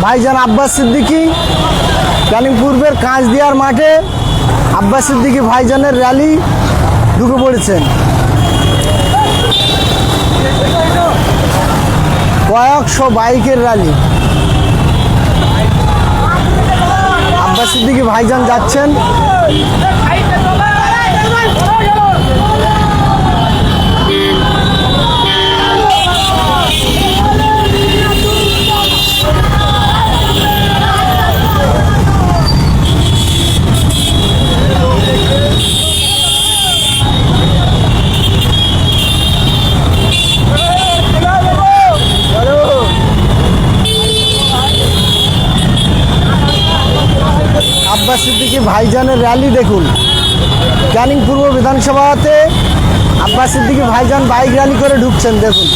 ভাইজান আব্বাস সিদ্দিকী ক্যানিং পূর্বের কাঁচদিয়ার মাঠে আব্বাস সিদ্দিকী ভাইজানের র্যালি ঢুকে পড়েছেন। কয়েকশো বাইকের র্যালি। আব্বাস সিদ্দিকী ভাইজান যাচ্ছেন। আব্বাস সিদ্দিকী ভাইজানের র্যালি দেখুন। ক্যানিং পূর্ব বিধানসভাতে আব্বাস সিদ্দিকী ভাইজান বাইক র্যালি করে ঢুকছেন দেখুন।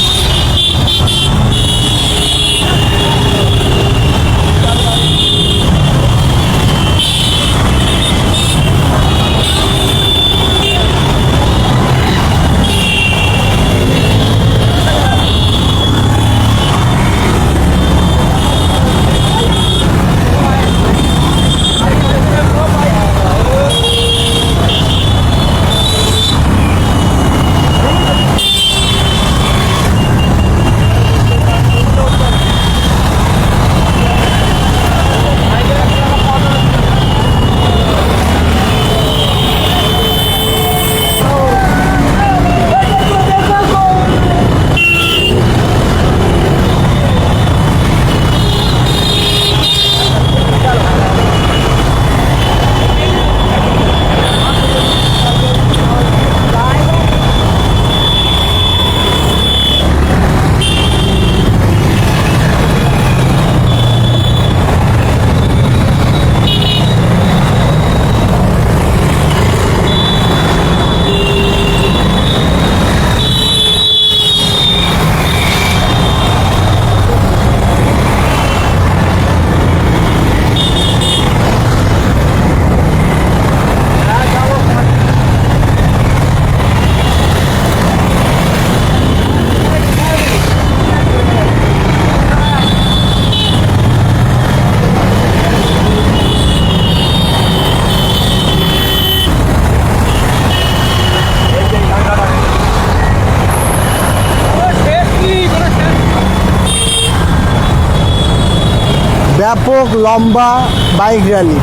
ব্যাপক লম্বা বাইক র্যালি।